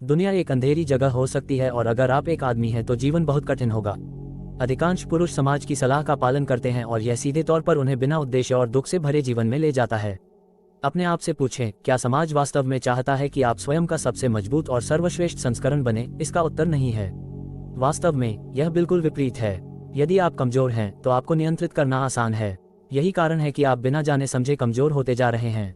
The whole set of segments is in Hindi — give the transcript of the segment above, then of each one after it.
दुनिया एक अंधेरी जगह हो सकती है और अगर आप एक आदमी हैं तो जीवन बहुत कठिन होगा। अधिकांश पुरुष समाज की सलाह का पालन करते हैं और यह सीधे तौर पर उन्हें बिना उद्देश्य और दुख से भरे जीवन में ले जाता है। अपने आप से पूछें, क्या समाज वास्तव में चाहता है कि आप स्वयं का सबसे मजबूत और सर्वश्रेष्ठ संस्करण बने? इसका उत्तर नहीं है। वास्तव में यह बिल्कुल विपरीत है। यदि आप कमजोर हैं तो आपको नियंत्रित करना आसान है। यही कारण है कि आप बिना जाने समझे कमजोर होते जा रहे हैं।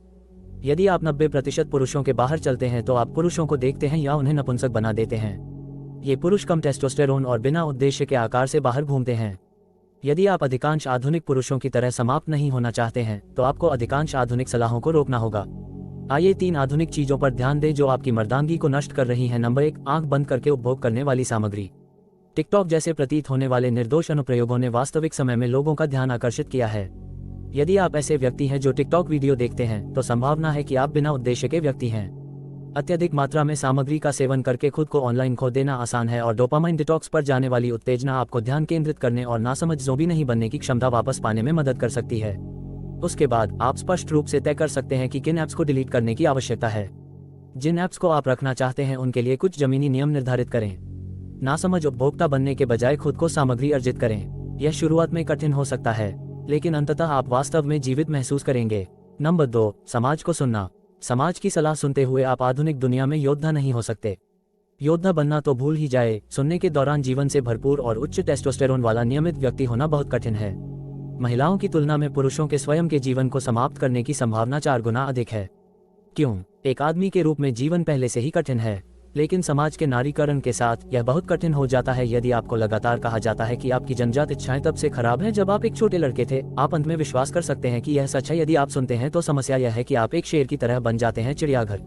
यदि आप 90% पुरुषों के बाहर चलते हैं तो आप पुरुषों को देखते हैं या उन्हें नपुंसक बना देते हैं। ये पुरुष कम टेस्टोस्टेरोन और बिना उद्देश्य के आकार से बाहर घूमते हैं। यदि आप अधिकांश आधुनिक पुरुषों की तरह समाप्त नहीं होना चाहते हैं तो आपको अधिकांश आधुनिक सलाहों को रोकना होगा। आइए 3 आधुनिक चीजों पर ध्यान दें जो आपकी मर्दानगी को नष्ट कर रही हैं। नंबर 1, आंख बंद करके उपभोग करने वाली सामग्री। टिकटॉक जैसे प्रतीत होने वाले निर्दोष अनुप्रयोगों ने वास्तविक समय में लोगों का ध्यान आकर्षित किया है। यदि आप ऐसे व्यक्ति हैं जो टिकटॉक वीडियो देखते हैं तो संभावना है कि आप बिना उद्देश्य के व्यक्ति हैं। अत्यधिक मात्रा में सामग्री का सेवन करके खुद को ऑनलाइन खो देना आसान है और डोपामाइन डिटॉक्स पर जाने वाली उत्तेजना आपको ध्यान केंद्रित करने और नासमझ ज़ोंबी नहीं बनने की क्षमता वापस पाने में मदद कर सकती है। उसके बाद आप स्पष्ट रूप से तय कर सकते हैं कि किन ऐप्स को डिलीट करने की आवश्यकता है। जिन ऐप्स को आप रखना चाहते हैं उनके लिए कुछ जमीनी नियम निर्धारित करें। नासमझ उपभोक्ता बनने के बजाय खुद को सामग्री अर्जित करें। यह शुरुआत में कठिन हो सकता है लेकिन अंततः आप वास्तव में जीवित महसूस करेंगे। नंबर 2, समाज को सुनना। समाज की सलाह सुनते हुए आप आधुनिक दुनिया में योद्धा नहीं हो सकते। योद्धा बनना तो भूल ही जाए, सुनने के दौरान जीवन से भरपूर और उच्च टेस्टोस्टेरोन वाला नियमित व्यक्ति होना बहुत कठिन है। महिलाओं की तुलना में पुरुषों के स्वयं के जीवन को समाप्त करने की संभावना 4 गुना अधिक है। क्यों? एक आदमी के रूप में जीवन पहले से ही कठिन है, लेकिन समाज के नारीकरण के साथ यह बहुत कठिन हो जाता है। यदि आपको लगातार कहा जाता है कि आपकी जन्मजात इच्छाएं तब से खराब हैं जब आप एक छोटे लड़के थे, आप अंत में विश्वास कर सकते हैं कि यह सच है। यदि आप सुनते हैं तो समस्या यह है कि आप एक शेर की तरह बन जाते हैं। चिड़ियाघर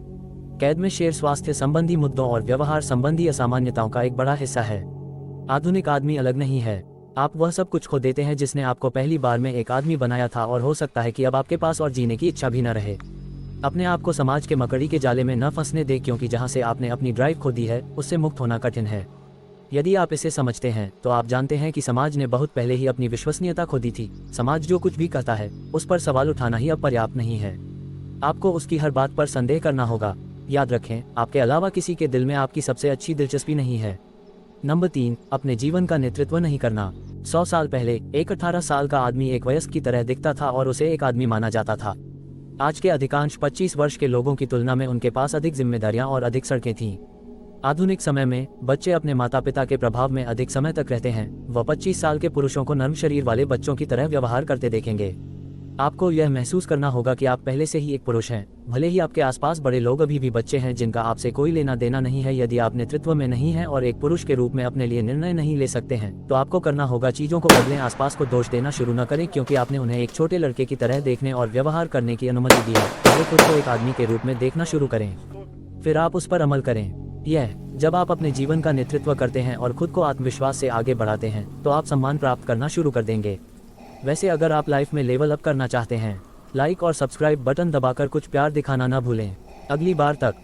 कैद में शेर स्वास्थ्य संबंधी मुद्दों और व्यवहार संबंधी असामान्यताओं का एक बड़ा हिस्सा है। आधुनिक आदमी अलग नहीं है। आप वह सब कुछ खो देते हैं जिसने आपको पहली बार में एक आदमी बनाया था और हो सकता है कि अब आपके पास और जीने की इच्छा भी न रहे। अपने आप को समाज के मकड़ी के जाले में न फंसने दे, क्योंकि जहां से आपने अपनी ड्राइव खो दी है उससे मुक्त होना कठिन है। यदि आप इसे समझते हैं तो आप जानते हैं कि समाज ने बहुत पहले ही अपनी विश्वसनीयता खो दी थी। समाज जो कुछ भी कहता है उस पर सवाल उठाना ही अब पर्याप्त नहीं है। आपको उसकी हर बात पर संदेह करना होगा। याद रखें, आपके अलावा किसी के दिल में आपकी सबसे अच्छी दिलचस्पी नहीं है। नंबर 3, अपने जीवन का नेतृत्व नहीं करना। 100 साल पहले एक 18 साल का आदमी एक वयस्क की तरह दिखता था और उसे एक आदमी माना जाता था। आज के अधिकांश 25 वर्ष के लोगों की तुलना में उनके पास अधिक जिम्मेदारियां और अधिक सड़कें थीं। आधुनिक समय में बच्चे अपने माता पिता के प्रभाव में अधिक समय तक रहते हैं। वह 25 साल के पुरुषों को नर्म शरीर वाले बच्चों की तरह व्यवहार करते देखेंगे। आपको यह महसूस करना होगा कि आप पहले से ही एक पुरुष हैं, भले ही आपके आसपास बड़े लोग अभी भी बच्चे हैं जिनका आपसे कोई लेना देना नहीं है। यदि आप नेतृत्व में नहीं हैं और एक पुरुष के रूप में अपने लिए निर्णय नहीं ले सकते हैं तो आपको करना होगा चीजों को बदलें। आसपास को दोष देना शुरू न करें, क्योंकि आपने उन्हें एक छोटे लड़के की तरह देखने और व्यवहार करने की अनुमति दी है। पहले खुद को एक आदमी के रूप में देखना शुरू करें, फिर आप उस पर अमल करें। जब आप अपने जीवन का नेतृत्व करते हैं और खुद को आत्मविश्वास से आगे बढ़ाते हैं तो आप सम्मान प्राप्त करना शुरू कर देंगे। वैसे अगर आप लाइफ में लेवल अप करना चाहते हैं, लाइक और सब्सक्राइब बटन दबाकर कुछ प्यार दिखाना न भूलें। अगली बार तक।